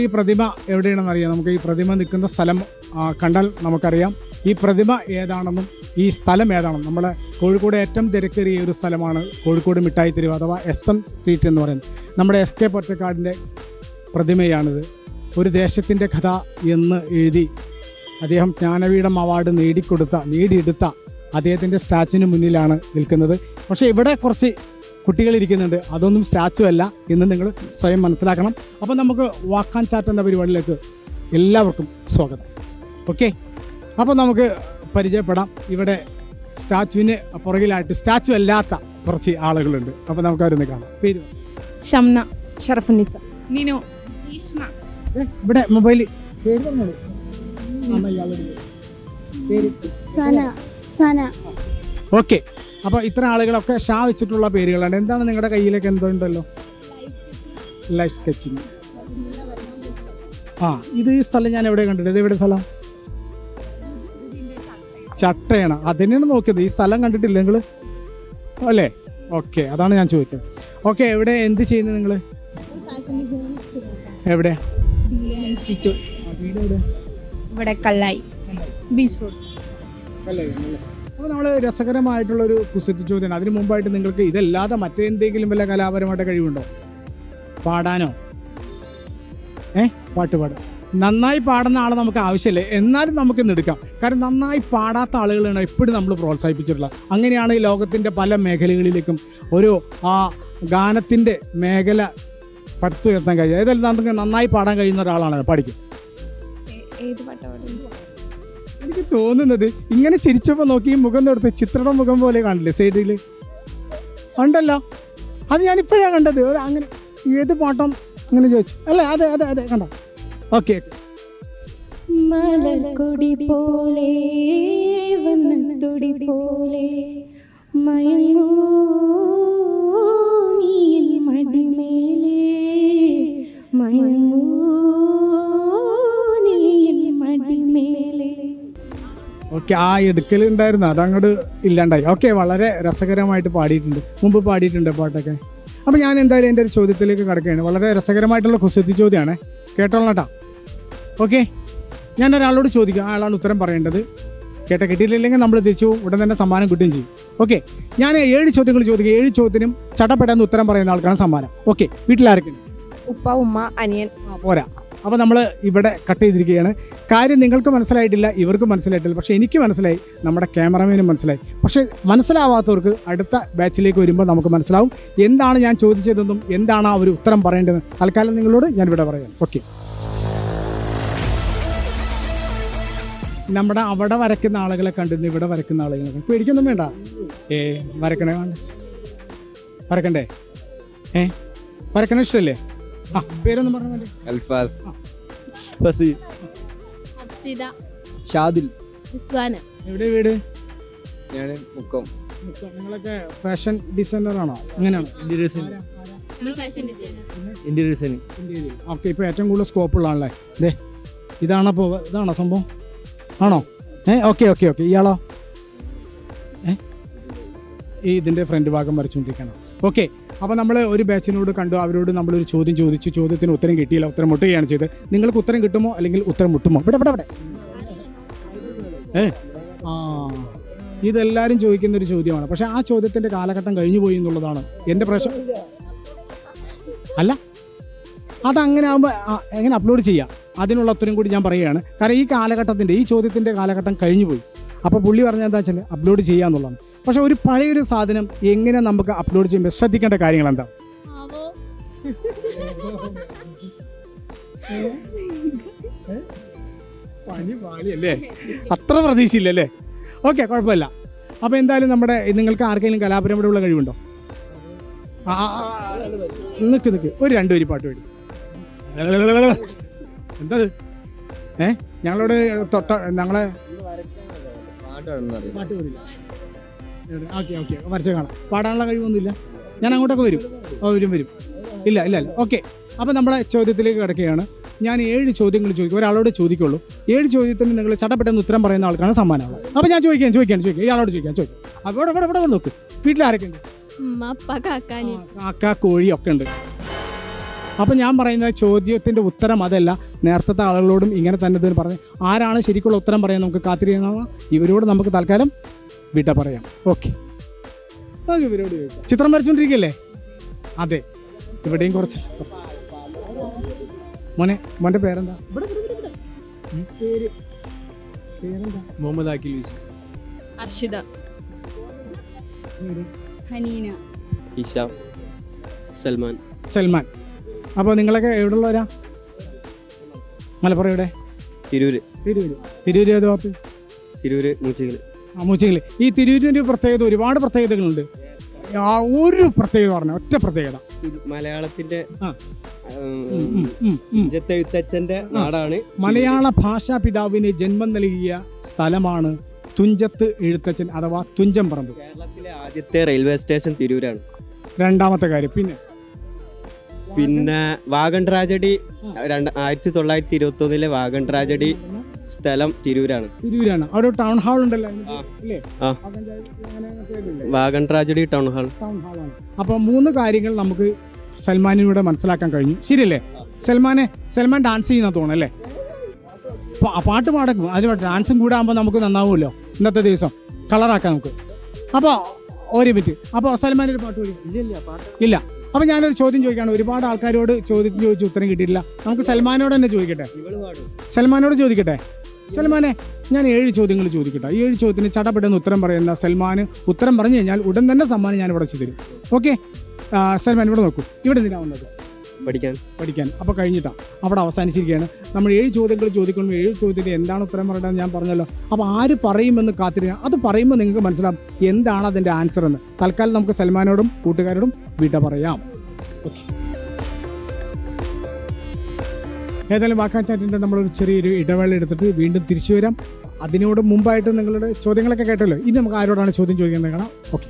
ഈ പ്രതിമ എവിടെയാണെന്ന് അറിയാം. നമുക്ക് ഈ പ്രതിമ നിൽക്കുന്ന സ്ഥലം കണ്ടാൽ നമുക്കറിയാം ഈ പ്രതിമ ഏതാണെന്നും ഈ സ്ഥലം ഏതാണെന്നും. നമ്മുടെ കോഴിക്കോട് ഏറ്റവും തിരക്കേറിയ ഒരു സ്ഥലമാണ് കോഴിക്കോട് മിഠായി തെരുവ് അഥവാ SM സ്ട്രീറ്റ് എന്ന് പറയുന്നത്. നമ്മുടെ SK പൊറ്റക്കാടിൻ്റെ പ്രതിമയാണിത്. ഒരു ദേശത്തിൻ്റെ കഥ എന്ന് എഴുതി അദ്ദേഹം ജ്ഞാനപീഠം അവാർഡ് നേടിയെടുത്ത അദ്ദേഹത്തിൻ്റെ സ്റ്റാച്ചുവിന് മുന്നിലാണ് നിൽക്കുന്നത്. പക്ഷേ ഇവിടെ കുറച്ച് കുട്ടികളിരിക്കുന്നുണ്ട്, അതൊന്നും സ്റ്റാച്ചു അല്ല എന്ന് നിങ്ങൾ സ്വയം മനസ്സിലാക്കണം. അപ്പോൾ നമുക്ക് വാക്കാൻ ചാറ്റ് എന്ന പരിപാടിയിലേക്ക് എല്ലാവർക്കും സ്വാഗതം. ഓക്കെ, അപ്പോൾ നമുക്ക് പരിചയപ്പെടാം. ഇവിടെ സ്റ്റാച്ചുവിന് പുറകിലായിട്ട് സ്റ്റാച്ചു അല്ലാത്ത കുറച്ച് ആളുകളുണ്ട്. അപ്പോൾ നമുക്ക് അവരൊന്ന് കാണാം. പേര് ഷംന, ഷറഫുന്നിസ, നിനു, ഇവിടെ മൊബൈൽ പേര് പറഞ്ഞോളൂ. ഓക്കെ, അപ്പോൾ ഇത്ര ആളുകളൊക്കെ ഷാ വെച്ചിട്ടുള്ള പേരുകളാണ്. എന്താണ് നിങ്ങളുടെ കയ്യിലേക്ക് എന്തോ ഉണ്ടല്ലോ? Life sketching. ഇത് ഈ സ്ഥലം ഞാൻ എവിടെ കണ്ടിട്ട്? ഇത് എവിടെ സ്ഥലം? ചട്ടയാണ്. അതിനാണ് നോക്കിയത്. ഈ സ്ഥലം കണ്ടിട്ടില്ല നിങ്ങൾ അല്ലേ? ഓക്കെ, അതാണ് ഞാൻ ചോദിച്ചത്. ഓക്കെ, എവിടെ എന്ത് ചെയ്യുന്നത് നിങ്ങൾ? എവിടെ? ഇവിടെ കല്ലായി ബീച്ച് റോഡ്. അപ്പോൾ നമ്മൾ രസകരമായിട്ടുള്ളൊരു കുസൃതി ചോദ്യമാണ്. അതിന് മുമ്പായിട്ട് നിങ്ങൾക്ക് ഇതല്ലാതെ മറ്റെന്തെങ്കിലും വല്ല കലാപരമായിട്ട് കഴിവുണ്ടോ? പാടാനോ? പാട്ട് പാടാം. നന്നായി പാടുന്ന ആളെ നമുക്ക് ആവശ്യമില്ല, എന്നാലും നമുക്ക് എടുക്കാം. കാരണം നന്നായി പാടാത്ത ആളുകളാണ് എപ്പോഴും നമ്മൾ പ്രോത്സാഹിപ്പിച്ചിട്ടുള്ളത്. അങ്ങനെയാണ് ഈ ലോകത്തിൻ്റെ പല മേഖലകളിലേക്കും ഒരു ഗാനത്തിൻ്റെ മേഖല പടുത്തുയർത്താൻ കഴിയുക. ഏതായാലും നമുക്ക് നന്നായി പാടാൻ കഴിയുന്ന ഒരാളാണ്. പഠിക്കും. എനിക്ക് തോന്നുന്നത് ഇങ്ങനെ ചിരിച്ചപ്പോൾ നോക്കി മുഖം തൊടുത്ത് ചിത്രയുടെ മുഖം പോലെ കാണില്ലേ സൈഡിൽ ഉണ്ടല്ലോ? അത് ഞാനിപ്പോഴാണ് കണ്ടത്. അങ്ങനെ ഏത് പാട്ടം അങ്ങനെ ചോദിച്ചു അല്ലേ? അതെ അതെ അതെ, കണ്ടോ? ഓക്കെ. മലർക്കൊടി പോലെ വന്നത്തൊടി പോലെ മയങ്ങൂ നീ മടിമേലേ, മയങ്ങൂ നീ മടിമേലേ. ഓക്കെ, ആ എടുക്കലുണ്ടായിരുന്നു, അതങ്ങോട്ട് ഇല്ലാണ്ടായി. ഓക്കെ, വളരെ രസകരമായിട്ട് പാടിയിട്ടുണ്ട്, മുമ്പ് പാടിയിട്ടുണ്ട് പാട്ടൊക്കെ. അപ്പോൾ ഞാൻ എന്തായാലും എൻ്റെ ഒരു ചോദ്യത്തിലേക്ക് കിടക്കുകയാണ്. വളരെ രസകരമായിട്ടുള്ള കുസൃതി ചോദ്യമാണ്, കേട്ടോളാം കേട്ടോ. ഓക്കെ, ഞാൻ ഒരാളോട് ചോദിക്കും, ആളാണ് ഉത്തരം പറയേണ്ടത്. കിട്ടിയില്ലെങ്കിൽ നമ്മൾ തിരിച്ചു ഉടൻ തന്നെ സമ്മാനം കിട്ടുകയും ചെയ്യും. ഓക്കെ, ഞാൻ 7 ചോദ്യങ്ങൾ ചോദിക്കും. 7 ചോദ്യത്തിനും ചട്ടപ്പെട്ടെന്ന് ഉത്തരം പറയുന്ന ആൾക്കാണ് സമ്മാനം. ഓക്കെ, വീട്ടിലാരൊക്കെ? ഉപ്പ, ഉമ്മ, അനിയൻ. പോരാ. അപ്പോൾ നമ്മൾ ഇവിടെ കട്ട് ചെയ്തിരിക്കുകയാണ്. കാര്യം നിങ്ങൾക്ക് മനസ്സിലായിട്ടില്ല, ഇവർക്ക് മനസ്സിലായിട്ടില്ല, പക്ഷേ എനിക്ക് മനസ്സിലായി, നമ്മുടെ ക്യാമറമാനും മനസ്സിലായി. പക്ഷേ മനസ്സിലാവാത്തവർക്ക് അടുത്ത ബാച്ചിലേക്ക് വരുമ്പോൾ നമുക്ക് മനസ്സിലാവും എന്താണ് ഞാൻ ചോദിച്ചതെന്നും എന്താണ് അവർ ഉത്തരം പറയേണ്ടതെന്ന്. തൽക്കാലം നിങ്ങളോട് ഞാൻ ഇവിടെ പറയാം. ഓക്കെ, നമ്മുടെ അവിടെ വരയ്ക്കുന്ന ആളുകളെ കണ്ടിരുന്നു, ഇവിടെ വരയ്ക്കുന്ന ആളുകളെ പേടിക്കൊന്നും വേണ്ട. വരക്കണേ, വരക്കണ്ടേ? വരക്കണ ഇഷ്ടമല്ലേ? പേരൊന്നും പറഞ്ഞാൽ അൽഫാസ്, ഫസീൽ, അഫ്സിദ, ഷാദിൽ. എവിടെ വീട്? ഞാൻ മുക്കം. നിങ്ങളൊക്കെ ഫാഷൻ ഡിസൈനർ ആണോ? അങ്ങനെയാണോ? ഇന്റീരിയർ. ഓക്കെ, ഇപ്പോൾ ഏറ്റവും കൂടുതൽ സ്കോപ്പുള്ളതാണല്ലേ? അതെ, ഇതാണോ സംഭവം? ആണോ? Okay okay okay. ഇയാളോ? ഇതിൻ്റെ ഫ്രണ്ട് ഭാഗം വരച്ചുകൊണ്ടിരിക്കണം. ഓക്കെ, അപ്പോൾ നമ്മൾ ഒരു ബാച്ചിനോട് കണ്ടു, അവരോട് നമ്മളൊരു ചോദ്യം ചോദിച്ചു, ചോദ്യത്തിന് ഉത്തരം കിട്ടിയില്ല, ഉത്തരം മുട്ടുകയാണ് ചെയ്തത്. നിങ്ങൾക്ക് ഉത്തരം കിട്ടുമോ അല്ലെങ്കിൽ ഉത്തരം മുട്ടുമോ? ഇവിടെ ഇതെല്ലാവരും ചോദിക്കുന്ന ഒരു ചോദ്യമാണ്. പക്ഷേ ആ ചോദ്യത്തിൻ്റെ കാലഘട്ടം കഴിഞ്ഞു പോയി എന്നുള്ളതാണ് എൻ്റെ പ്രശ്നം. അല്ല, അതങ്ങനെ ആകുമ്പോൾ എങ്ങനെ അപ്ലോഡ് ചെയ്യാം? അതിനുള്ള ഉത്തരം കൂടി ഞാൻ പറയുകയാണ്. കാരണം ഈ ചോദ്യത്തിൻ്റെ കാലഘട്ടം കഴിഞ്ഞു പോയി. അപ്പോൾ പുള്ളി പറഞ്ഞാൽ എന്താ വെച്ചാൽ അപ്ലോഡ് ചെയ്യുക എന്നുള്ളതാണ്. പക്ഷെ ഒരു പഴയൊരു സാധനം എങ്ങനെ നമുക്ക് അപ്ലോഡ് ചെയ്യുമ്പോൾ ശ്രദ്ധിക്കേണ്ട കാര്യങ്ങൾ എന്താ? അല്ലേ, അത്ര പ്രതീക്ഷയില്ലല്ലേ? ഓക്കെ, കുഴപ്പമില്ല. അപ്പോൾ എന്തായാലും നിങ്ങൾക്ക് ആർക്കെങ്കിലും കലാപരമായിട്ടുള്ള കഴിവുണ്ടോ? നിൽക്ക് ഒരു 2 വരി പാട്ട് വേണ്ടി. എന്താ ഞങ്ങളോട് ഞങ്ങളെ പാട്ട് വരില്ല. ഓക്കെ ഓക്കെ, വരച്ച കാണാം. പാടാനുള്ള കഴിവൊന്നുമില്ല. ഞാൻ അങ്ങോട്ടൊക്കെ വരും. വരും. ഇല്ല. ഓക്കെ, അപ്പോൾ നമ്മളെ ചോദ്യത്തിലേക്ക് കിടക്കുകയാണ്. ഞാൻ 7 ചോദ്യങ്ങൾ ചോദിക്കും, ഒരാളോട് ചോദിക്കുള്ളൂ. 7 ചോദ്യത്തിന് നിങ്ങൾ ചട്ടപ്പെട്ടെന്ന് ഉത്തരം പറയുന്ന ആൾക്കാണ് സമ്മാനമുള്ളത്. അപ്പോൾ ഞാൻ ചോദിക്കാം. ഇയാളോട് ചോദിക്കാം. ഇവിടെ നോക്ക്. വീട്ടിലാരൊക്കെ ഉണ്ട്? കാക്ക, കോഴി ഒക്കെ ഉണ്ട്. അപ്പോൾ ഞാൻ പറയുന്ന ചോദ്യത്തിൻ്റെ ഉത്തരം അതല്ല, നേരത്തെ ആളുകളോടും ഇങ്ങനെ തന്നെ ഇതിന് പറഞ്ഞ് ആരാണ് ശരിക്കുള്ള ഉത്തരം പറയാൻ നമുക്ക് കാത്തിരിക്കുന്ന ഇവരോട് നമുക്ക് തൽക്കാലം വിട്ട പറയാം. ഓക്കെ, നമുക്ക് ഇവരോട് ചോദിക്കാം. ചിത്രം വരച്ചുകൊണ്ടിരിക്കുകയല്ലേ? അതെ, ഇവിടെയും കുറച്ച്. മോൻ്റെ പേരെന്താ? പേരെന്താ? മുഹമ്മദ് അഖിൽ യൂസുഫ്. അർഷിത, ഹനീന, ഇഷാം, സൽമാൻ. സൽമാൻ. അപ്പോൾ നിങ്ങളൊക്കെ എവിടെ ഉള്ളവരാ? മലപ്പുറം എവിടെ? തിരൂര്. തിരൂര് ഏത് ഭാഗത്ത്? തിരൂര് മൂച്ചികൾ. മൂച്ചികൾ. ഈ തിരൂരിൻ്റെ പ്രത്യേകത, ഒരുപാട് പ്രത്യേകതകളുണ്ട്. ഒരു പ്രത്യേകത പറഞ്ഞ ഒറ്റ പ്രത്യേകത, മലയാളത്തിന്റെ തുഞ്ചത്ത് എഴുത്തച്ഛന്റെ നാടാണ്. മലയാള ഭാഷാ പിതാവിന് ജന്മം നൽകിയ സ്ഥലമാണ് തുഞ്ചത്ത് എഴുത്തച്ഛൻ അഥവാ തുഞ്ചൻ പറമ്പ്. കേരളത്തിലെ ആദ്യത്തെ റെയിൽവേ സ്റ്റേഷൻ തിരൂരാണ്. രണ്ടാമത്തെ കാര്യം. പിന്നെ വാഗൺ ട്രാജഡി 1921 വാഗൺ ട്രാജഡി സ്ഥലം തിരൂരാണ്. അവിടെ ടൗൺ ഹാൾ ഉണ്ടല്ലോ, വാഗൺ ട്രാജഡി ടൗൺ ഹാൾ. അപ്പൊ 3 കാര്യങ്ങൾ നമുക്ക് സൽമാനിലൂടെ മനസ്സിലാക്കാൻ കഴിഞ്ഞു. ശരിയല്ലേ? സൽമാൻ ഡാൻസ് ചെയ്യുന്ന തോന്നല്ലേ? പാട്ട് പാടക്കും, അതിന് ഡാൻസും കൂടെ ആകുമ്പോൾ നമുക്ക് നന്നാവുമല്ലോ. ഇന്നത്തെ ദിവസം കളറാക്കാം നമുക്ക്. അപ്പോൾ ഒരു മിനിറ്റ്, അപ്പോൾ സൽമാൻ ഒരു പാട്ട് പാടി? ഇല്ല. അപ്പോൾ ഞാനൊരു ചോദ്യം ചോദിക്കുകയാണ്. ഒരുപാട് ആൾക്കാരോട് ചോദ്യം ചോദിച്ച് ഉത്തരം കിട്ടിയിട്ടില്ല. നമുക്ക് സൽമാനോട് തന്നെ ചോദിക്കട്ടെ. സൽമാനോട് ചോദിക്കട്ടെ. സൽമാനെ, ഞാൻ 7 ചോദ്യങ്ങൾ ചോദിക്കട്ടെ. ഈ 7 ചോദ്യത്തിന് ചടപെട്ടെന്ന് ഉത്തരം പറയുന്ന സൽമാന് ഉത്തരം പറഞ്ഞു കഴിഞ്ഞാൽ ഉടൻ തന്നെ സമ്മാനം ഞാൻ ഇവിടെ ചെയ്തു തരും. ഓക്കെ? സൽമാൻ ഇവിടെ നോക്കൂ. ഇവിടെ എന്തിനാ വന്നത്? പഠിക്കാൻ. അപ്പോൾ കഴിഞ്ഞിട്ടാ അവിടെ അവസാനിച്ചിരിക്കുകയാണ്. നമ്മൾ 7 ചോദ്യങ്ങൾ ചോദിക്കുമ്പോൾ 7 ചോദ്യത്തിന് എന്താണ് ഉത്തരം പറയേണ്ടത് ഞാൻ പറഞ്ഞല്ലോ. അപ്പോൾ ആര് പറയുമെന്ന് കാത്തിരിക്കുക. അത് പറയുമ്പോൾ നിങ്ങൾക്ക് മനസ്സിലാവും എന്താണ് അതിൻ്റെ ആൻസർ എന്ന്. തൽക്കാലം നമുക്ക് സൽമാനോടും കൂട്ടുകാരോടും വിട പറയാം. ഓക്കെ, ഏതായാലും വാക്കാൻ ചാറ്റിൻ്റെ നമ്മളൊരു ചെറിയൊരു ഇടവേള എടുത്തിട്ട് വീണ്ടും തിരിച്ചു വരാം. അതിനോട് മുമ്പായിട്ട് നിങ്ങളുടെ ചോദ്യങ്ങളൊക്കെ കേട്ടല്ലോ. ഇനി നമുക്ക് ആരോടാണ് ചോദ്യം ചോദിക്കുന്നത് കാണാം. ഓക്കെ,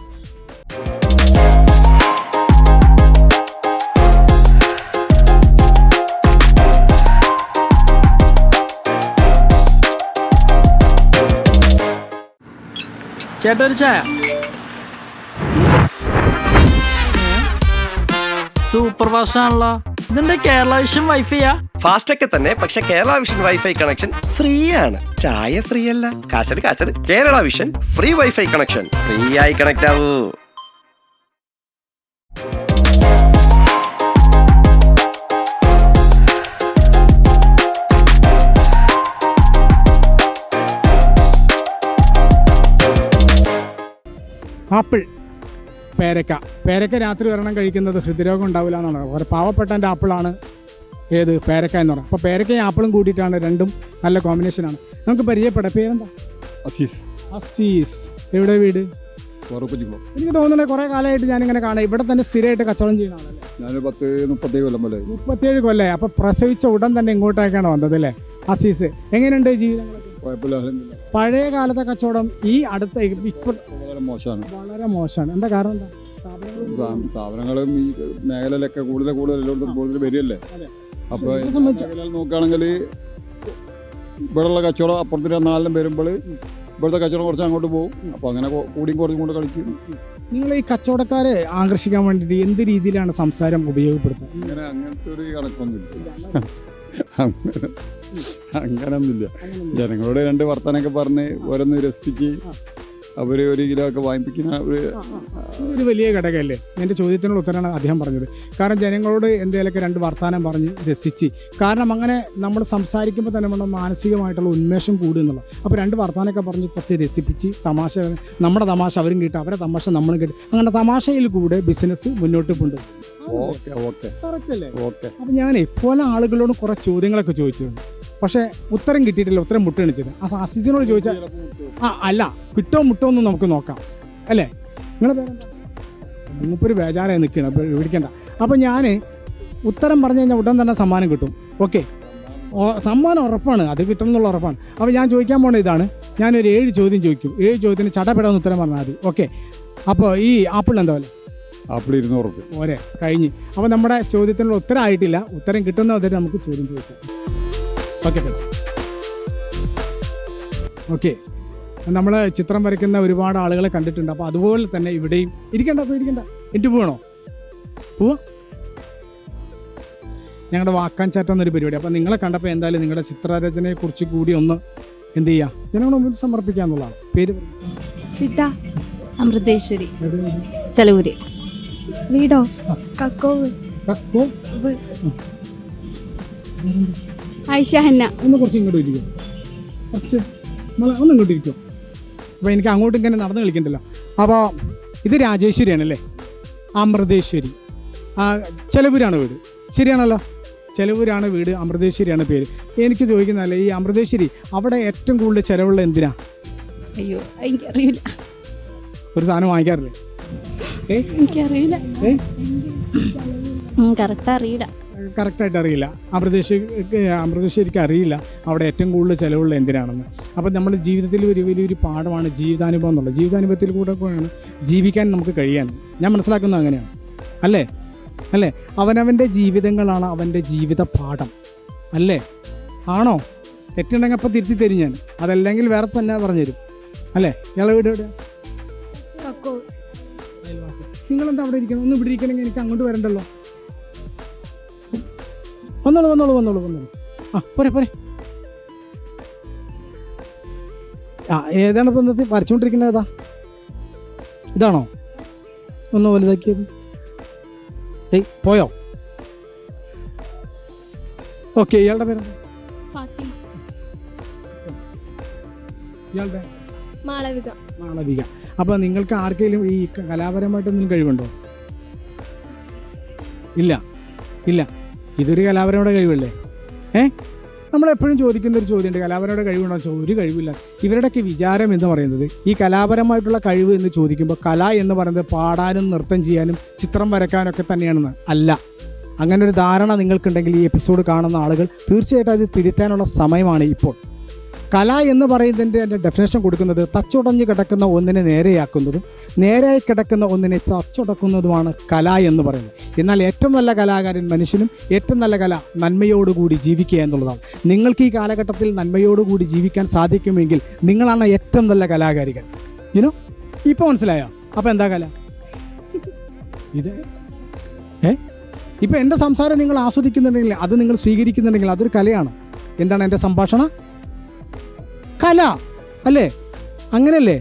ചേട്ടാ ഒരു ചായ. സൂപ്പർ ഫാസ്റ്റ് ആണല്ലോ. ഇതെന്താ കേരള വിഷൻ വൈഫൈയാ? ഫാസ്റ്റ് ഒക്കെ തന്നെ, പക്ഷെ Kerala vision wifi connection free ആണ്. ചായ ഫ്രീ അല്ല, കാശട്. Kerala vision free wifi connection. Free ആയി കണക്ട് ആവൂ. ആപ്പിൾ, പേരക്ക രാത്രി ഒരെണ്ണം കഴിക്കുന്നത് ഹൃദ്രോഗം ഉണ്ടാവില്ല എന്നാണ്. ഒരു പാവപ്പെട്ടൻ്റെ ആപ്പിളാണ് ഏത്? പേരക്ക എന്ന് പറയുന്നത്. അപ്പോൾ പേരക്കയും ആപ്പിളും കൂടിയിട്ടാണ്, രണ്ടും നല്ല കോമ്പിനേഷനാണ്. നമുക്ക് പരിചയപ്പെടാം. പേരെന്താ? അസീസ്. എവിടെ വീട്? എനിക്ക് തോന്നുന്നത് കുറേ കാലമായിട്ട് ഞാനിങ്ങനെ കാണാം. ഇവിടെ തന്നെ സ്ഥിരമായിട്ട് കച്ചവടം ചെയ്യുന്ന ആളല്ലേ? ഞാൻ 37 കൊല്ലം പോലെ. 37 കൊല്ലമായി. അപ്പോൾ പ്രസവിച്ച ഉടൻ തന്നെ ഇങ്ങോട്ടേക്കാണ് വന്നത് അല്ലേ അസീസ്? എങ്ങനെയുണ്ട് ജീവിതങ്ങളൊക്കെ? പഴയ കാലത്തെ കച്ചവടം ഈ അടുത്ത ഇപ്പോൾ വളരെ മോശമാണ്. എന്താ കാരണം? എന്താ? സ്ഥാപനങ്ങളും ഈ മേഖലയിലൊക്കെ കൂടുതൽ വരികയല്ലേ. അപ്പോൾ നോക്കുകയാണെങ്കിൽ ഇവിടെയുള്ള കച്ചവടം അപ്പുറത്തിന് 4 വരുമ്പോൾ ഇവിടുത്തെ കച്ചവടം കുറച്ച് അങ്ങോട്ട് പോകും. അപ്പോൾ അങ്ങനെ കൂടിയും കുറച്ചും കൊണ്ട് കളിക്കും. നിങ്ങൾ ഈ കച്ചവടക്കാരെ ആകർഷിക്കാൻ വേണ്ടിയിട്ട് എന്ത് രീതിയിലാണ് സംസാരം ഉപയോഗപ്പെടുത്തുന്നത്? അങ്ങനത്തെ ഒരു കണക്കൊന്നുമില്ല. അങ്ങനൊന്നുമില്ല. ജനങ്ങളോട് 2 വർത്തമാനമൊക്കെ പറഞ്ഞ് ഓരോന്ന് രസിപ്പിച്ച് അവർ 1 കിലോ ഒക്കെ വാങ്ങിപ്പിക്കുന്ന ഒരു വലിയ ഘടകമല്ലേ? എൻ്റെ ചോദ്യത്തിനുള്ള ഉത്തരമാണ് അദ്ദേഹം പറഞ്ഞത്. കാരണം ജനങ്ങളോട് എന്തെങ്കിലുമൊക്കെ 2 വർത്തമാനം പറഞ്ഞ് രസിച്ച്, കാരണം അങ്ങനെ നമ്മൾ സംസാരിക്കുമ്പോൾ തന്നെ നമ്മുടെ മാനസികമായിട്ടുള്ള ഉന്മേഷം കൂടുന്നുള്ളത്. അപ്പോൾ 2 വർത്തമാനമൊക്കെ പറഞ്ഞ് കുറച്ച് രസിപ്പിച്ച് തമാശ, നമ്മുടെ തമാശ അവരും കേട്ട്, അവരെ തമാശ നമ്മളും കേട്ട്, അങ്ങനെ തമാശയിൽ കൂടെ ബിസിനസ് മുന്നോട്ട് കൊണ്ടുപോകും. കറക്റ്റ് അല്ലേ? അപ്പം ഞാൻ പല ആളുകളോടും കുറേ ചോദ്യങ്ങളൊക്കെ ചോദിച്ചിട്ടുണ്ട്. പക്ഷേ ഉത്തരം കിട്ടിയിട്ടില്ല. ഉത്തരം മുട്ടണിച്ചത് അസീസിനോട് ചോദിച്ചാൽ അല്ല, കിട്ടോ മുട്ടോ ഒന്നും നമുക്ക് നോക്കാം അല്ലേ? നിങ്ങളെ പേരെന്താ? മൂപ്പര് ബേജാറായി നിൽക്കണം, അപ്പോൾ വിളിക്കണ്ട. അപ്പോൾ ഞാൻ ഉത്തരം പറഞ്ഞു കഴിഞ്ഞാൽ ഉടൻ തന്നെ സമ്മാനം കിട്ടും. ഓക്കെ, സമ്മാനം ഉറപ്പാണ്, അത് കിട്ടും എന്നുള്ള ഉറപ്പാണ്. അപ്പോൾ ഞാൻ ചോദിക്കാൻ പോകുന്നത് ഇതാണ്. ഞാനൊരു 7 ചോദ്യം ചോദിക്കും. 7 ചോദ്യത്തിന് ചടപെടാന്ന് ഉത്തരം പറഞ്ഞാൽ മതി. ഓക്കെ, അപ്പോൾ ഈ ആപ്പിൾ എന്താ വില? ആപ്പിൾ 200 രൂപ. ഓരേ, കഴിഞ്ഞ്. അപ്പോൾ നമ്മുടെ ചോദ്യത്തിനുള്ള ഉത്തരം ആയിട്ടില്ല. ഉത്തരം കിട്ടുന്ന വരെ നമുക്ക് ചോദ്യം ചോദിക്കാം. ഓക്കെ, നമ്മൾ ചിത്രം വരയ്ക്കുന്ന ഒരുപാട് ആളുകളെ കണ്ടിട്ടുണ്ട്. അപ്പോൾ അതുപോലെ തന്നെ ഇവിടെയും ഇരിക്കണ്ട. എനിക്ക് പോകണോ? പോവാ? ഞങ്ങളുടെ വാക്കാൻചാറ്റം എന്നൊരു പരിപാടി. അപ്പോൾ നിങ്ങളെ കണ്ടപ്പോൾ എന്തായാലും നിങ്ങളുടെ ചിത്രരചനയെക്കുറിച്ച് കൂടി ഒന്ന് എന്ത് ചെയ്യുക, ജനങ്ങളുടെ മുമ്പിൽ സമർപ്പിക്കുക എന്നുള്ളതാണ്. പേര് സിദ്ധ അമൃതേശ്വരി ചെലൂര്. വീടോ കക്കോവ്. കക്കോ. ആയിഷ ഹന്ന. ഒന്ന് കുറച്ച് ഇങ്ങോട്ട് ഇരിക്കും, കുറച്ച് ഒന്ന് ഇങ്ങോട്ട് ഇരിക്കും. അപ്പോൾ എനിക്ക് അങ്ങോട്ടും ഇങ്ങനെ നടന്ന് കളിക്കണ്ടല്ലോ. അപ്പോൾ ഇത് രാജേശ്വരിയാണല്ലേ, അമൃതേശ്വരി. ചെലവൂരാണ് വീട്, ശരിയാണല്ലോ? ചെലവൂരാണ് വീട്, അമൃതേശ്വരിയാണ് പേര്. എനിക്ക് ചോദിക്കുന്നതല്ലേ, ഈ അമൃതേശ്വരി അവിടെ ഏറ്റവും കൂടുതൽ ചിലവുള്ള എന്തിനാ? അയ്യോ എനിക്കറിയില്ല. ഒരു സാധനം വാങ്ങിക്കാറില്ലേ? എനിക്കറിയില്ല, കറക്റ്റ് അറിയില്ല. കറക്റ്റായിട്ട് അറിയില്ല. അമൃതേശ്വരിക്ക് അറിയില്ല അവിടെ ഏറ്റവും കൂടുതൽ ചിലവുള്ള എന്തിനാണെന്ന്. അപ്പം നമ്മുടെ ജീവിതത്തിൽ ഒരു വലിയൊരു പാഠമാണ് ജീവിതാനുഭവം എന്നുള്ളത്. ജീവിതാനുഭവത്തിൽ കൂടെ കൂടെയാണ് ജീവിക്കാൻ നമുക്ക് കഴിയാൻ. ഞാൻ മനസ്സിലാക്കുന്നത് അങ്ങനെയാണ്, അല്ലേ? അവനവൻ്റെ ജീവിതങ്ങളാണ് അവൻ്റെ ജീവിത പാഠം, അല്ലേ? ആണോ? തെറ്റുണ്ടെങ്കിൽ അപ്പം തിരുത്തി തരും ഞാൻ, അതല്ലെങ്കിൽ വേറെ തന്നെ പറഞ്ഞുതരും, അല്ലേ? ഇയാളെ വീട് എവിടെ? നിങ്ങളെന്താ അവിടെ ഇരിക്കണം? ഒന്ന് ഇവിടെ ഇരിക്കണമെങ്കിൽ എനിക്ക് അങ്ങോട്ട് വരണ്ടല്ലോ. വന്നോളൂ. പോരെ. ഏതാണ് ഇപ്പം ഇന്നത്തെ വരച്ചുകൊണ്ടിരിക്കുന്നത്? ഇതാണോ ഒന്ന് വലുതാക്കിയത്? പോയോ? ഓക്കെ. ഇയാളുടെ പേരെന്താ? ഫാത്തിമ. ഇയാളുടെ? മാളവിക. അപ്പോൾ നിങ്ങൾക്ക് ആർക്കെങ്കിലും ഈ കലാപരമായിട്ട് എന്തെങ്കിലും കഴിവുണ്ടോ? ഇല്ല. ഇതൊരു കലാപരയുടെ കഴിവല്ലേ? നമ്മളെപ്പോഴും ചോദിക്കുന്ന ഒരു ചോദ്യമുണ്ട്, കലാപരയുടെ കഴിവുണ്ടോ? ഒരു കഴിവില്ല. ഇവരുടെയൊക്കെ വിചാരം എന്ന് പറയുന്നത് ഈ കലാപരമായിട്ടുള്ള കഴിവ് എന്ന് ചോദിക്കുമ്പോൾ കല എന്ന് പറയുന്നത് പാടാനും നൃത്തം ചെയ്യാനും ചിത്രം വരയ്ക്കാനൊക്കെ തന്നെയാണെന്ന് അല്ല. അങ്ങനെ ഒരു ധാരണ നിങ്ങൾക്കുണ്ടെങ്കിൽ ഈ എപ്പിസോഡ് കാണുന്ന ആളുകൾ തീർച്ചയായിട്ടും അത് തിരുത്താനുള്ള സമയമാണ് ഇപ്പോൾ. കല എന്ന് പറയുന്നതിൻ്റെ ഡെഫിനേഷൻ കൊടുക്കുന്നത് തച്ചുടഞ്ഞ് കിടക്കുന്ന ഒന്നിനെ നേരെയാക്കുന്നതും നേരെയായി കിടക്കുന്ന ഒന്നിനെ തച്ചുടക്കുന്നതുമാണ് കല എന്ന് പറയുന്നത്. എന്നാൽ ഏറ്റവും നല്ല കലാകാരൻ മനുഷ്യനും ഏറ്റവും നല്ല കല നന്മയോടുകൂടി ജീവിക്കുക എന്നുള്ളതാണ്. നിങ്ങൾക്ക് ഈ കാലഘട്ടത്തിൽ നന്മയോടുകൂടി ജീവിക്കാൻ സാധിക്കുമെങ്കിൽ നിങ്ങളാണ് ഏറ്റവും നല്ല കലാകാരികൾ. ഇപ്പോൾ മനസ്സിലായോ? അപ്പോൾ എന്താ കല? ഇത് ഇപ്പോൾ എൻ്റെ സംസാരം നിങ്ങൾ ആസ്വദിക്കുന്നുണ്ടെങ്കിൽ, അത് നിങ്ങൾ സ്വീകരിക്കുന്നുണ്ടെങ്കിൽ അതൊരു കലയാണ്. എന്താണ് എൻ്റെ സംഭാഷണം? കല അല്ലേ? അങ്ങനെയല്ലേ?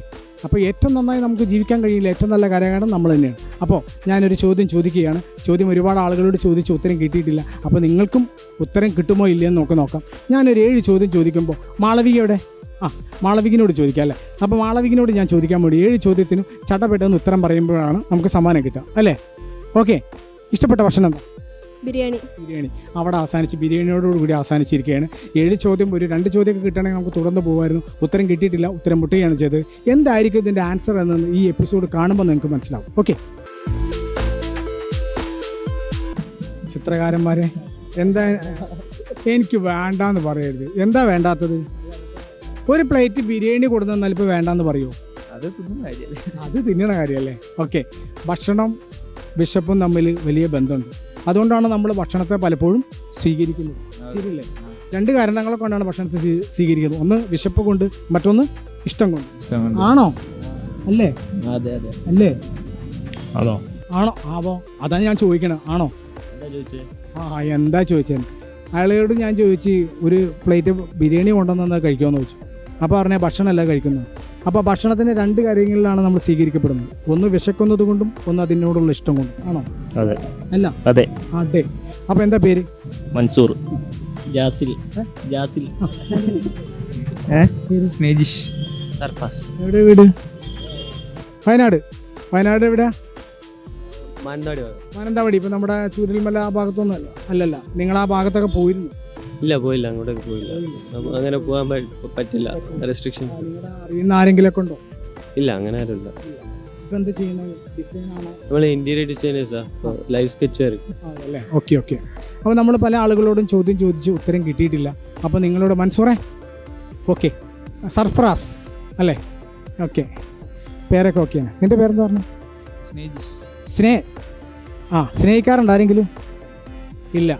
അപ്പോൾ ഏറ്റവും നന്നായി നമുക്ക് ജീവിക്കാൻ കഴിയില്ല, ഏറ്റവും നല്ല കലാകാരൻ നമ്മൾ തന്നെയാണ്. അപ്പോൾ ഞാനൊരു ചോദ്യം ചോദിക്കുകയാണ്. ചോദ്യം ഒരുപാട് ആളുകളോട് ചോദിച്ച് ഉത്തരം കിട്ടിയിട്ടില്ല. അപ്പോൾ നിങ്ങൾക്കും ഉത്തരം കിട്ടുമോ ഇല്ലയെന്ന് നോക്കാം. ഞാനൊരു 7 ചോദ്യം ചോദിക്കുമ്പോൾ മാളവികയുടെ മാളവികിനോട് ചോദിക്കാം, അല്ലേ? അപ്പോൾ മാളവികിനോട് ഞാൻ ചോദിക്കാൻ വേണ്ടി 7 ചോദ്യത്തിനും ചട്ടപ്പെട്ടെന്ന് ഉത്തരം പറയുമ്പോഴാണ് നമുക്ക് സമ്മാനം കിട്ടുക, അല്ലേ? ഓക്കെ. ഇഷ്ടപ്പെട്ട ഭക്ഷണം എന്താ? ബിരിയാണി. അവിടെ അവസാനിച്ച് ബിരിയാണിയോടുകൂടി അവസാനിച്ചിരിക്കുകയാണ്. 7 ചോദ്യം, ഒരു 2 ചോദ്യമൊക്കെ കിട്ടണമെങ്കിൽ നമുക്ക് തുടർന്ന് പോകുമായിരുന്നു. ഉത്തരം കിട്ടിയിട്ടില്ല, ഉത്തരം മുട്ടുകയാണ് ചെയ്തത്. എന്തായിരിക്കും ഇതിൻ്റെ ആൻസർ എന്ന് ഈ എപ്പിസോഡ് കാണുമ്പോൾ നിങ്ങൾക്ക് മനസ്സിലാവും. ഓക്കെ. ചിത്രകാരന്മാരെ, എന്താ എനിക്ക് വേണ്ടാന്ന് പറയരുത്. എന്താ വേണ്ടാത്തത്? ഒരു പ്ലേറ്റ് ബിരിയാണി കൊടുത്തു തന്നാൽ ഇപ്പോൾ വേണ്ടാന്ന് പറയുമോ? അത് തിന്നണ കാര്യമല്ലേ? ഓക്കെ. ഭക്ഷണം വിശപ്പും തമ്മിൽ വലിയ ബന്ധമുണ്ട്. അതുകൊണ്ടാണ് നമ്മൾ ഭക്ഷണത്തെ പലപ്പോഴും സ്വീകരിക്കുന്നത്, ശരിയല്ലേ? 2 കാരണങ്ങളെ കൊണ്ടാണ് ഭക്ഷണത്തെ സ്വീകരിക്കുന്നത്. ഒന്ന് വിശപ്പ് കൊണ്ട്, മറ്റൊന്ന് ഇഷ്ടം കൊണ്ട്. ആണോ? അല്ലേ? അല്ലേ? ആണോ? ആവോ? അതാണ് ഞാൻ ചോദിക്കണത്. ആണോ? എന്താ ചോദിച്ചത്? അയാളോട് ഞാൻ ചോദിച്ച് ഒരു പ്ലേറ്റ് ബിരിയാണി കൊണ്ടുവന്നാൽ കഴിക്കുമെന്ന് ചോദിച്ചു. അപ്പോൾ പറഞ്ഞാൽ ഭക്ഷണമല്ല കഴിക്കുന്നത്. അപ്പോൾ ഭക്ഷണത്തിൻ്റെ 2 കാര്യങ്ങളിലാണ് നമ്മൾ സ്വീകരിക്കപ്പെടുന്നത്. ഒന്ന് വിശക്കുന്നത് കൊണ്ടും ഒന്ന് അതിനോടുള്ള ഇഷ്ടം കൊണ്ടും. ആണോ? അല്ല? അതെ. അപ്പോൾ എന്താ പേര്? മൻസൂർ. ജാസിൽ. സ്നേജിഷ്. സർഫാസ്. എവിടെ വീട്? വയനാട് എവിടെയാ? മാനന്തവാടി. ഇപ്പം നമ്മുടെ ചൂരൽമല ആ ഭാഗത്തൊന്നും അല്ലല്ല. നിങ്ങൾ ആ ഭാഗത്തൊക്കെ പോയിരുന്നു? ഇല്ല, പോയില്ല. അങ്ങോട്ടൊക്കെ പോയില്ല. അങ്ങനെ പോകാൻ പറ്റില്ല, റെസ്ട്രിക്ഷൻ. അറിയുന്ന ആരെങ്കിലൊക്കെ ഉണ്ടോ? ഇല്ല, അങ്ങനെ ആരുമില്ല. ഇപ്പം എന്താ ചെയ്യുന്നത്? ഡിസൈനാണോ? നമ്മൾ ഇന്റീരിയർ ഡിസൈനേഴ്സാ, ലൈവ് സ്കെച്ച് വരയ്ക്കും. അല്ലേ? ഓക്കെ. അപ്പോൾ നമ്മൾ പല ആളുകളോടും ചോദ്യം ചോദിച്ച് ഉത്തരം കിട്ടിയിട്ടില്ല. അപ്പോൾ നിങ്ങളോട് മൻസൂറേ, ഓക്കെ, സർഫറാസ് അല്ലേ? ഓക്കെ. പേരൊക്കെ ഓക്കെയാണ്. നിൻ്റെ പേരെന്താ പറഞ്ഞു? സ്നേഹിക്കാറുണ്ട് ആരെങ്കിലും? ഇല്ല.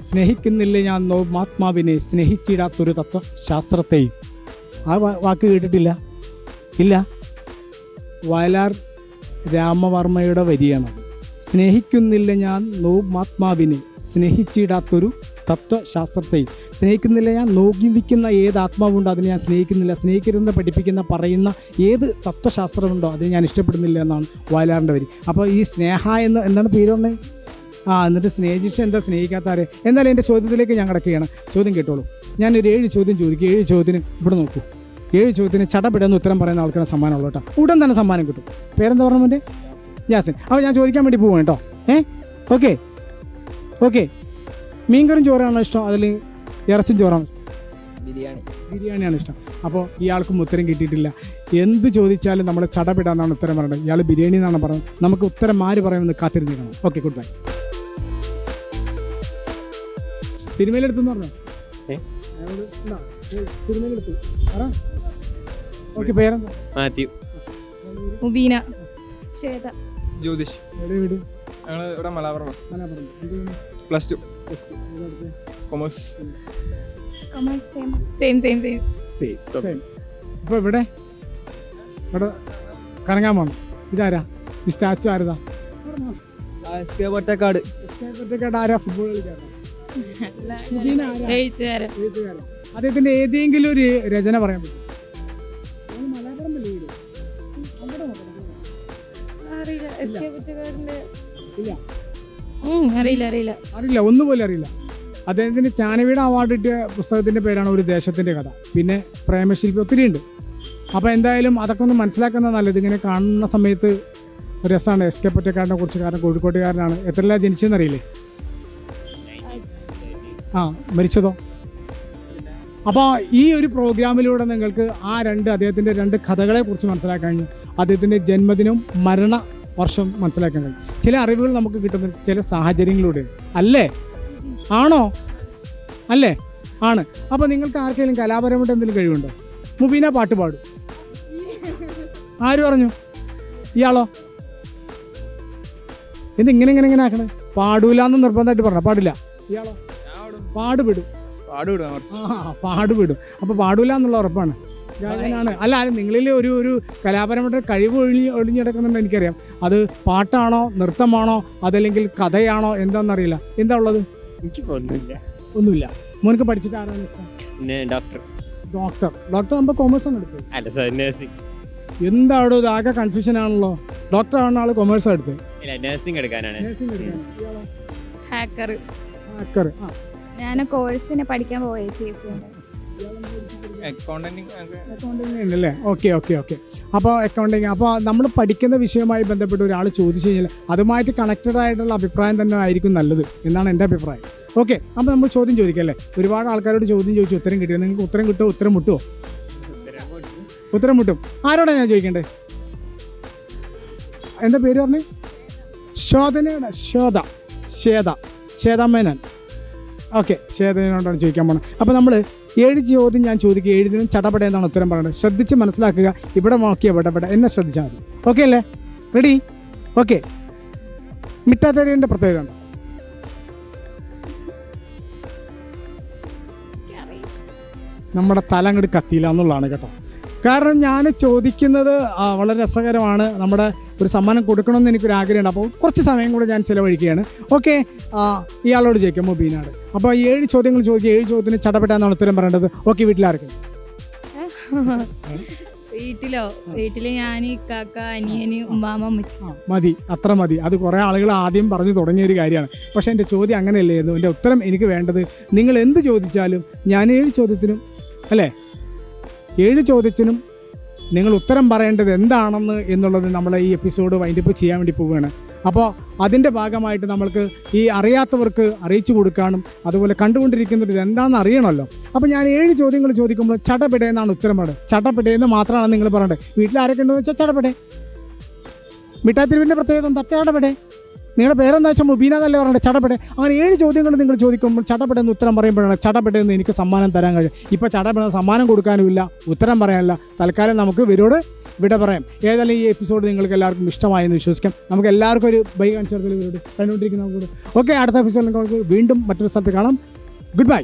സ്നേഹിക്കുന്നില്ല ഞാൻ ആത്മാവിനെ, സ്നേഹിച്ചിടാത്തൊരു തത്വശാസ്ത്രത്തെയും. ആ വാക്ക് കേട്ടിട്ടില്ല? ഇല്ല. വയലാർ രാമവർമ്മയുടെ വരിയാണത്. സ്നേഹിക്കുന്നില്ല ഞാൻ ആത്മാവിനെ, സ്നേഹിച്ചിടാത്തൊരു തത്വശാസ്ത്രത്തെയും. സ്നേഹിക്കുന്നില്ല ഞാൻ നോക്കിവിക്കുന്ന ഏത് ആത്മാവുണ്ടോ അതിനെ ഞാൻ സ്നേഹിക്കുന്നില്ല. സ്നേഹിക്കരുതെന്ന് പഠിപ്പിക്കുന്ന പറയുന്ന ഏത് തത്വശാസ്ത്രമുണ്ടോ അതിനെ ഞാൻ ഇഷ്ടപ്പെടുന്നില്ല എന്നാണ് വയലാറിൻ്റെ വരി. അപ്പോൾ ഈ സ്നേഹ എന്ന് എന്താണ് പേര് പറഞ്ഞത്? എന്നിട്ട് സ്നേഹിച്ച് എന്താ സ്നേഹിക്കാത്താരെ? എന്നാലും എൻ്റെ ചോദ്യത്തിലേക്ക് ഞാൻ കിടക്കുകയാണ്. ചോദ്യം കേട്ടോളൂ. ഞാനൊരു 7 ചോദ്യം ചോദിക്കും. 7 ചോദ്യത്തിന് ഇവിടെ നോക്കൂ. 7 ചോദ്യത്തിന് ചടപിടുന്ന ഉത്തരം പറയുന്ന ആൾക്കാണ് സമ്മാനമുള്ളൂ കേട്ടോ. ഉടൻ തന്നെ സമ്മാനം കിട്ടും. പേരെന്താ പറഞ്ഞ മോൻ്റെ? ജാസിൻ. അപ്പോൾ ഞാൻ ചോദിക്കാൻ വേണ്ടി പോവാണ് കേട്ടോ. Okay okay. മീൻകറും ചോറാണോ ഇഷ്ടം അല്ലെങ്കിൽ ഇറച്ചും ചോറാണോ ഇഷ്ടം? ബിരിയാണിയാണ് ഇഷ്ടം. അപ്പോൾ ഇയാൾക്കും ഉത്തരം കിട്ടിയിട്ടില്ല. എന്ത് ചോദിച്ചാലും നമ്മൾ ചടപിടാന്നാണ് ഉത്തരം പറയുന്നത്. ഇയാൾ ബിരിയാണി എന്നാണ് പറയുന്നത്. നമുക്ക് ഉത്തരം ആര് പറയുമെന്ന് കാത്തിരുന്നിരിക്കണം. Okay, good bye. സിനിമയിലെടുത്തെന്ന് പറഞ്ഞോ? സിനിമയിലെടുത്തു. ഓക്കെ, പേരെന്താ? മാത്യു. മുബീന. ശ്വേത. ജ്യോതിഷ്. വീട് ഞങ്ങൾ ഇവിടെ മലപ്പുറം +2 കൊമേഴ്സ്. സെയിം. ഇപ്പോൾ ഇവിടെ കറങ്ങാൻ പോകണം. ഇതാരാ ഈ സ്റ്റാച്ചു? ആരതാ? പൊറ്റക്കാട്. ആരാ? ഫുട്ബോൾ കളിക്കാരോ? എഴുത്തുകാരൻ. അദ്ദേഹത്തിന്റെ ഏതെങ്കിലും ഒരു രചന പറയാൻ പറ്റും? മലയാളം വീട് അറിയില്ല, ഒന്നുപോലെ അറിയില്ല. അദ്ദേഹത്തിന് ജ്ഞാനപീഠ അവാർഡ് കിട്ടിയ പുസ്തകത്തിൻ്റെ പേരാണ് ഒരു ദേശത്തിൻ്റെ കഥ. പിന്നെ പ്രേമശില്പി ഒത്തിരി ഉണ്ട്. അപ്പോൾ എന്തായാലും അതൊക്കെ ഒന്ന് മനസ്സിലാക്കുന്നത് നല്ലത്. ഇങ്ങനെ കാണുന്ന സമയത്ത് രസമാണ്. SK പൊറ്റക്കാടിനെ കുറിച്ച്. കാരണം കോഴിക്കോട്ടുകാരനാണ്. എത്രയിലാണ് ജനിച്ചതെന്നറിയില്ലേ? മരിച്ചതോ? അപ്പോൾ ഈ ഒരു പ്രോഗ്രാമിലൂടെ നിങ്ങൾക്ക് അദ്ദേഹത്തിൻ്റെ 2 കഥകളെ കുറിച്ച് മനസ്സിലാക്കാൻ കഴിഞ്ഞു. അദ്ദേഹത്തിൻ്റെ ജന്മദിനവും മരണ വർഷം മനസ്സിലാക്കാൻ കഴിയും. ചില അറിവുകൾ നമുക്ക് കിട്ടുന്ന ചില സാഹചര്യങ്ങളിലൂടെ. അല്ലേ? ആണോ? അല്ലേ? ആണ്. അപ്പോൾ നിങ്ങൾക്ക് ആർക്കെങ്കിലും കലാപരമായിട്ട് എന്തെങ്കിലും കഴിവുണ്ടോ? മുബീന പാട്ട് പാടും. ആര് പറഞ്ഞു? ഇയാളോ? ഇങ്ങനെ ആക്കണേ? പാടൂലെന്ന് നിർബന്ധമായിട്ട് പറഞ്ഞ പാടില്ല. ഇയാളോ? പാടുപെടും. അപ്പോൾ പാടൂല എന്നുള്ള ഉറപ്പാണ്. ഗായകനാണ്. അല്ല, നിങ്ങളിൽ ഒരു കലാപരമായിട്ട് കഴിവ് ഒളിഞ്ഞെടുക്കുന്നുണ്ട് എനിക്കറിയാം. അത് പാട്ടാണോ നൃത്തമാണോ അതല്ലെങ്കിൽ കഥയാണോ എന്താണെന്നറിയില്ല. എന്താ ഉള്ളത്? ഒന്നുമില്ല. മോനക്ക് പഠിച്ചിട്ട് ആരാണ് ഇഷ്ടം? ഡോക്ടർ ആകുമ്പോൾ കോമേഴ്സ് ആണ് എടുത്തത്. എന്താണോ ഇത്? ആകെ കൺഫ്യൂഷൻ ആണല്ലോ. ഡോക്ടർ ആണ് ആള് കോമേഴ്സ് എടുത്തത്. നഴ്സിംഗ് എടുക്കാനാണ്. ഹാക്കർ. ഞാൻ കോഴ്സിന് പഠിക്കാൻ പോയി അക്കൗണ്ടിങ് അല്ലേ? ഓക്കെ. അപ്പോൾ അക്കൗണ്ടിങ്. അപ്പോൾ നമ്മൾ പഠിക്കുന്ന വിഷയവുമായി ബന്ധപ്പെട്ട് ഒരാൾ ചോദിച്ചു കഴിഞ്ഞാൽ അതുമായിട്ട് കണക്റ്റഡ് ആയിട്ടുള്ള അഭിപ്രായം തന്നെ ആയിരിക്കും നല്ലത് എന്നാണ് എൻ്റെ അഭിപ്രായം. ഓക്കെ, അപ്പോൾ നമ്മൾ ചോദ്യം ചോദിക്കല്ലേ? ഒരുപാട് ആൾക്കാരോട് ചോദ്യം ചോദിച്ചു, ഉത്തരം കിട്ടിയോ? നിങ്ങൾക്ക് ഉത്തരം കിട്ടുമോ? ഉത്തരം മുട്ടുമോ? ഉത്തരം മുട്ടും. ആരോടാണ് ഞാൻ ചോദിക്കേണ്ടത്? എന്താ പേര് പറഞ്ഞേ? ശോധനയുടെ ശ്വേത മേനൻ. ഓക്കെ, ശ്വേതനോടാണ് ചോദിക്കാൻ പോകണം. അപ്പോൾ നമ്മൾ 7 ചോദ്യം ഞാൻ ചോദിക്കുക. 7 ചടപടയെന്നാണ് ഉത്തരം പറയുന്നത്. ശ്രദ്ധിച്ച് മനസ്സിലാക്കുക. ഇവിടെ നോക്കിയ ഇവിടെ എന്നെ ശ്രദ്ധിച്ചാൽ മതി. ഓക്കെ അല്ലേ? റെഡി? ഓക്കെ. മിഠാത്തരിയുടെ പ്രത്യേകത ഉണ്ട്. നമ്മുടെ തല അങ്ങോട്ട് കത്തിയില്ല എന്നുള്ളതാണ് കേട്ടോ. കാരണം ഞാൻ ചോദിക്കുന്നത് വളരെ രസകരമാണ്. നമ്മുടെ ഒരു സമ്മാനം കൊടുക്കണമെന്ന് എനിക്കൊരു ആഗ്രഹമുണ്ട്. അപ്പോൾ കുറച്ച് സമയം കൂടെ ഞാൻ ചിലവഴിക്കുകയാണ്. ഓക്കെ, ഇയാളോട് ചോദിക്കാം, മുബീനാട്. അപ്പോൾ 7 ചോദ്യങ്ങൾ ചോദിക്കുക. 7 ചോദ്യത്തിന് ചടപെട്ടാന്നാണ് ഉത്തരം പറയേണ്ടത്. ഓക്കെ, വീട്ടിലാർക്ക്? വീട്ടില് ഞാൻ, കാക്ക, അനിയന്, ഉമ്മാമ, അമ്മച്ചി. മതി, അത്ര മതി. അത് കുറേ ആളുകൾ ആദ്യം പറഞ്ഞു തുടങ്ങിയൊരു കാര്യമാണ്. പക്ഷേ എൻ്റെ ചോദ്യം അങ്ങനെയല്ലായിരുന്നു. എൻ്റെ ഉത്തരം എനിക്ക് വേണ്ടത് നിങ്ങൾ എന്ത് ചോദിച്ചാലും ഞാൻ 7 ചോദ്യത്തിനും 7 ചോദ്യത്തിനും നിങ്ങൾ ഉത്തരം പറയേണ്ടത് എന്താണെന്ന് എന്നുള്ളത് നമ്മൾ ഈ എപ്പിസോഡ് വൈൻഡപ്പ് ചെയ്യാൻ വേണ്ടി പോവുകയാണ്. അപ്പോൾ അതിൻ്റെ ഭാഗമായിട്ട് നമ്മൾക്ക് ഈ അറിയാത്തവർക്ക് അറിയിച്ചു കൊടുക്കാനും അതുപോലെ കണ്ടുകൊണ്ടിരിക്കുന്നത് ഇതെന്താണെന്ന് അറിയണമല്ലോ. അപ്പോൾ ഞാൻ 7 ചോദ്യങ്ങൾ ചോദിക്കുമ്പോൾ ചടപെടേന്നാണ് ഉത്തരം പറയുന്നത്. ചടപെടേന്ന് മാത്രമാണ് നിങ്ങൾ പറയേണ്ടത്. വീട്ടിൽ ആരൊക്കെ ഉണ്ടെന്ന് വെച്ചാൽ ചടപെടേ. മിഠാത്തിരിവിൻ്റെ പ്രത്യേകത എന്താ? ചടപെടേ. നിങ്ങളുടെ പേരെന്താ വെച്ചാൽ മുബീന എന്നല്ലേ പറയണ്ടേ? ചടപെടേ. അങ്ങനെ 7 ചോദ്യങ്ങൾ നിങ്ങൾ ചോദിക്കുമ്പോൾ ചടപെടെന്ന് ഉത്തരം പറയുമ്പോഴാണ് ചടപെടെന്ന് എനിക്ക് സമ്മാനം തരാൻ കഴിയും. ഇപ്പോൾ ചടപെടുന്ന സമ്മാനം കൊടുക്കാനുമില്ല, ഉത്തരം പറയാനില്ല. തൽക്കാലം നമുക്ക് ഇവരോട് വിട പറയാം. ഏതായാലും ഈ എപ്പിസോഡ് നിങ്ങൾക്ക് എല്ലാവർക്കും ഇഷ്ടമായെന്ന് വിശ്വസിക്കാം. നമുക്ക് എല്ലാവർക്കും ഒരു ബൈ കാണിച്ചു ഇവരോട് കണ്ടുകൊണ്ടിരിക്കുന്ന നമുക്ക്. ഓക്കെ, അടുത്ത എപ്പിസോഡിൽ നമുക്ക് വീണ്ടും മറ്റൊരു സ്ഥലത്ത് കാണാം. Good bye.